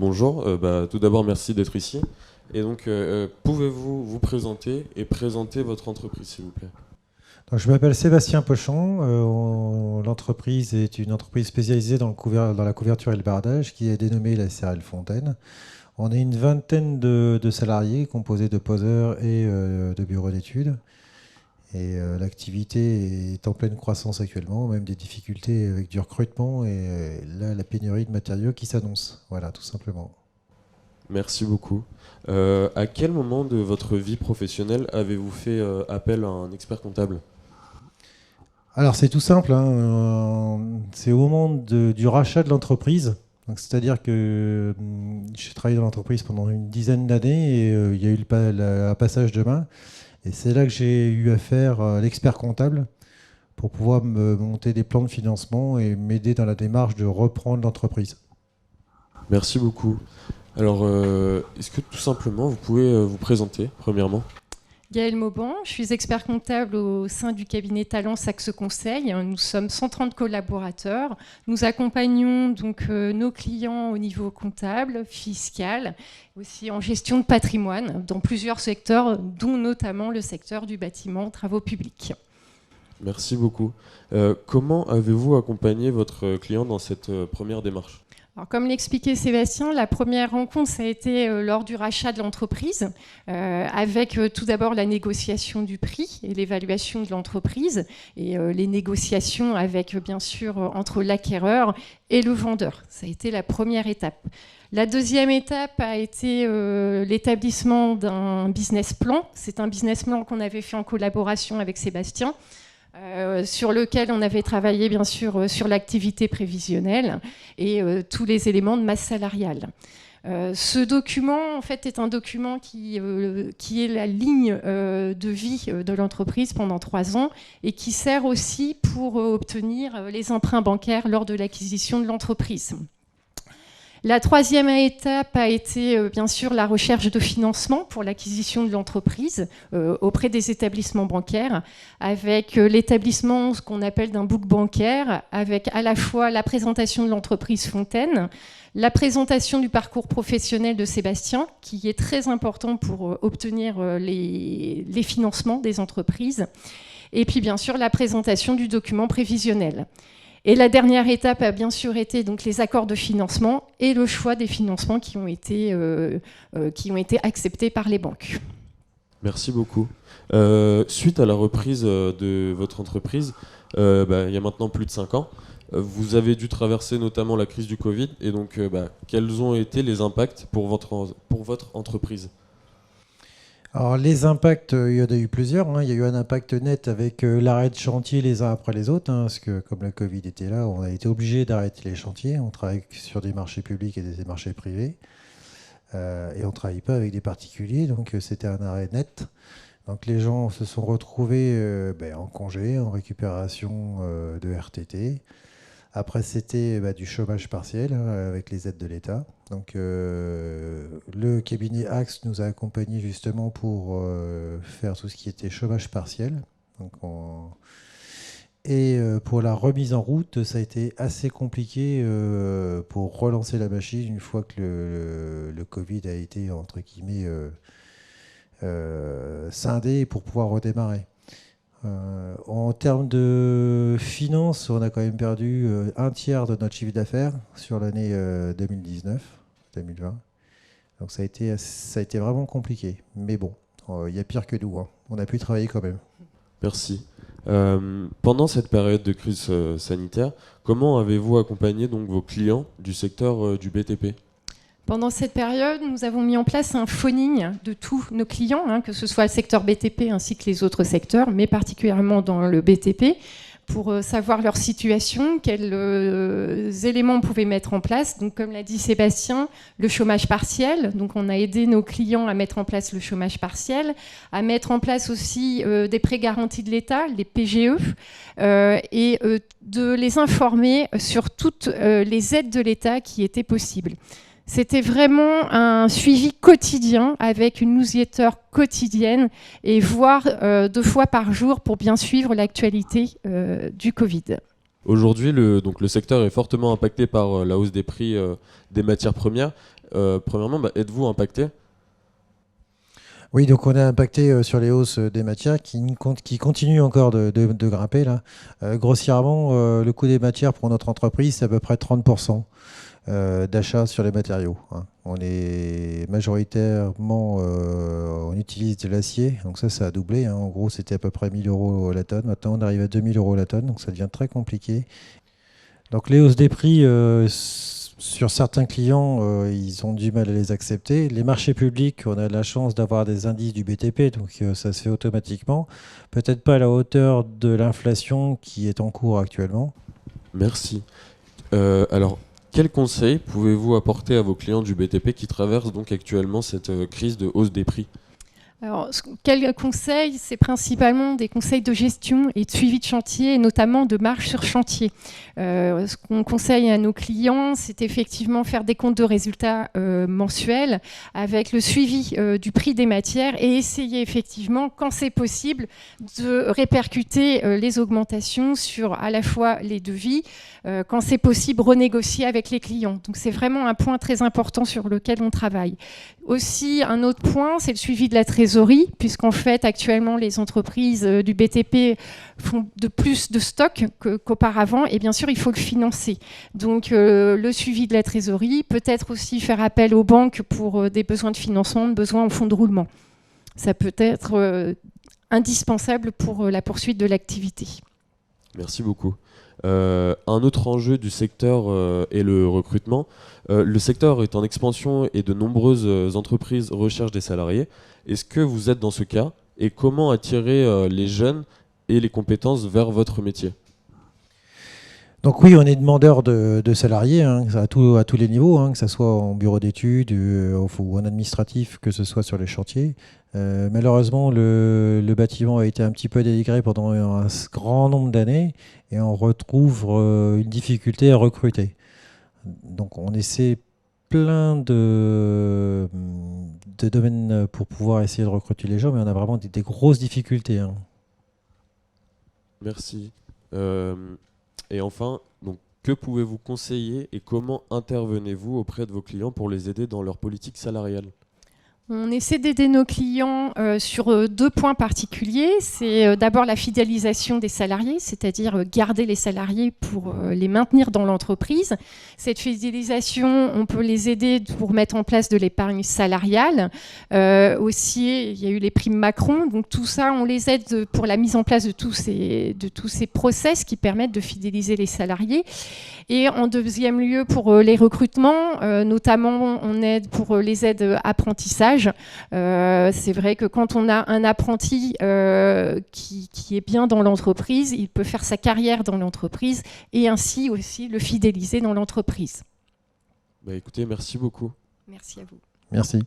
bonjour. Tout d'abord, merci d'être ici. Et donc, pouvez-vous vous présenter et présenter votre entreprise, s'il vous plaît? Donc, je m'appelle Sébastien Pochon. L'entreprise est une entreprise spécialisée dans la couverture et le bardage qui est dénommée la SRL Fontaine. On est une vingtaine de salariés composés de poseurs et de bureaux d'études. Et l'activité est en pleine croissance actuellement, même des difficultés avec du recrutement et là, la pénurie de matériaux qui s'annonce. Voilà, tout simplement. Merci beaucoup. À quel moment de votre vie professionnelle avez-vous fait appel à un expert comptable? Alors c'est tout simple, hein. C'est au moment du rachat de l'entreprise. C'est-à-dire que j'ai travaillé dans l'entreprise pendant une dizaine d'années et il y a eu un passage de main. Et c'est là que j'ai eu affaire à l'expert comptable pour pouvoir me monter des plans de financement et m'aider dans la démarche de reprendre l'entreprise. Merci beaucoup. Alors, est-ce que tout simplement vous pouvez vous présenter, premièrement? Gaëlle Mauban, je suis expert comptable au sein du cabinet Talent Saxe Conseil. Nous sommes 130 collaborateurs. Nous accompagnons donc nos clients au niveau comptable, fiscal, aussi en gestion de patrimoine dans plusieurs secteurs, dont notamment le secteur du bâtiment, travaux publics. Merci beaucoup. Comment avez-vous accompagné votre client dans cette première démarche? Alors, comme l'expliquait Sébastien, la première rencontre, ça a été lors du rachat de l'entreprise, avec tout d'abord la négociation du prix et l'évaluation de l'entreprise, et les négociations avec, bien sûr, entre l'acquéreur et le vendeur. Ça a été la première étape. La deuxième étape a été l'établissement d'un business plan. C'est un business plan qu'on avait fait en collaboration avec Sébastien, sur lequel on avait travaillé bien sûr sur l'activité prévisionnelle et tous les éléments de masse salariale. Ce document en fait est un document qui est la ligne de vie de l'entreprise pendant 3 ans et qui sert aussi pour obtenir les emprunts bancaires lors de l'acquisition de l'entreprise. La troisième étape a été bien sûr la recherche de financement pour l'acquisition de l'entreprise auprès des établissements bancaires, avec l'établissement, ce qu'on appelle d'un book bancaire, avec à la fois la présentation de l'entreprise Fontaine, la présentation du parcours professionnel de Sébastien, qui est très important pour obtenir les financements des entreprises, et puis bien sûr la présentation du document prévisionnel. Et la dernière étape a bien sûr été donc les accords de financement et le choix des financements qui ont été acceptés par les banques. Merci beaucoup. Suite à la reprise de votre entreprise, il y a maintenant plus de 5 ans, vous avez dû traverser notamment la crise du Covid. Et donc, quels ont été les impacts pour votre entreprise? Alors les impacts, il y en a eu plusieurs, hein. Il y a eu un impact net avec l'arrêt de chantier les uns après les autres, hein, parce que comme le Covid était là, on a été obligé d'arrêter les chantiers. On travaille sur des marchés publics et des marchés privés. Et on ne travaille pas avec des particuliers, donc c'était un arrêt net. Donc les gens se sont retrouvés en congé, en récupération de RTT. Après, c'était du chômage partiel avec les aides de l'État. Donc, le cabinet Axe nous a accompagnés justement pour faire tout ce qui était chômage partiel. Donc, pour la remise en route, ça a été assez compliqué pour relancer la machine une fois que le Covid a été, entre guillemets, scindé pour pouvoir redémarrer. En termes de finances, on a quand même perdu un tiers de notre chiffre d'affaires sur l'année 2019-2020. Donc ça a été vraiment compliqué. Mais bon, il y a pire que nous, hein. On a pu travailler quand même. Merci. Pendant cette période de crise sanitaire, comment avez-vous accompagné donc vos clients du secteur du BTP? Pendant cette période, nous avons mis en place un phoning de tous nos clients, que ce soit le secteur BTP ainsi que les autres secteurs, mais particulièrement dans le BTP, pour savoir leur situation, quels éléments on pouvait mettre en place. Donc, comme l'a dit Sébastien, le chômage partiel. Donc, on a aidé nos clients à mettre en place le chômage partiel, à mettre en place aussi des prêts garantis de l'État, les PGE, et de les informer sur toutes les aides de l'État qui étaient possibles. C'était vraiment un suivi quotidien avec une newsletter quotidienne et voire 2 fois par jour pour bien suivre l'actualité du Covid. Aujourd'hui, le secteur est fortement impacté par la hausse des prix des matières premières. Premièrement, êtes-vous impacté? Oui, donc on est impacté sur les hausses des matières qui continuent encore de grimper là. Grossièrement, le coût des matières pour notre entreprise, c'est à peu près 30% d'achat sur les matériaux, hein. On est majoritairement, on utilise de l'acier, donc ça a doublé, hein. En gros, c'était à peu près 1 000 € la tonne. Maintenant, on arrive à 2 000 € la tonne, donc ça devient très compliqué. Donc les hausses des prix, sur certains clients, ils ont du mal à les accepter. Les marchés publics, on a de la chance d'avoir des indices du BTP, donc ça se fait automatiquement. Peut-être pas à la hauteur de l'inflation qui est en cours actuellement. Merci. Alors, quels conseils pouvez-vous apporter à vos clients du BTP qui traversent donc actuellement cette crise de hausse des prix? Alors, quels conseils? C'est principalement des conseils de gestion et de suivi de chantier, et notamment de marge sur chantier. Ce qu'on conseille à nos clients, c'est effectivement faire des comptes de résultats mensuels avec le suivi du prix des matières et essayer effectivement, quand c'est possible, de répercuter les augmentations sur à la fois les devis, quand c'est possible, renégocier avec les clients. Donc c'est vraiment un point très important sur lequel on travaille. Aussi, un autre point, c'est le suivi de la trésorerie, puisqu'en fait, actuellement, les entreprises du BTP font de plus de stock qu'auparavant, et bien sûr, il faut le financer. Donc, le suivi de la trésorerie, peut-être aussi faire appel aux banques pour des besoins de financement, de besoins en fonds de roulement. Ça peut être indispensable pour la poursuite de l'activité. Merci beaucoup. Un autre enjeu du secteur est le recrutement. Le secteur est en expansion et de nombreuses entreprises recherchent des salariés. Est-ce que vous êtes dans ce cas? Et comment attirer les jeunes et les compétences vers votre métier? Donc oui, on est demandeur de salariés, hein, à tous les niveaux, hein, que ce soit en bureau d'études ou en administratif, que ce soit sur les chantiers. Malheureusement, le bâtiment a été un petit peu dénigré pendant un grand nombre d'années et on retrouve une difficulté à recruter. Donc on essaie plein de domaines pour pouvoir essayer de recruter les gens, mais on a vraiment des grosses difficultés, hein. Merci. Et enfin, donc, que pouvez-vous conseiller et comment intervenez-vous auprès de vos clients pour les aider dans leur politique salariale? On essaie d'aider nos clients sur 2 points particuliers. C'est d'abord la fidélisation des salariés, c'est-à-dire garder les salariés pour les maintenir dans l'entreprise. Cette fidélisation, on peut les aider pour mettre en place de l'épargne salariale. Aussi, il y a eu les primes Macron. Donc tout ça, on les aide pour la mise en place de tous ces process qui permettent de fidéliser les salariés. Et en deuxième lieu, pour les recrutements, notamment, on aide pour les aides apprentissage. C'est vrai que quand on a un apprenti qui est bien dans l'entreprise, il peut faire sa carrière dans l'entreprise et ainsi aussi le fidéliser dans l'entreprise. Écoutez, merci beaucoup. Merci à vous. Merci.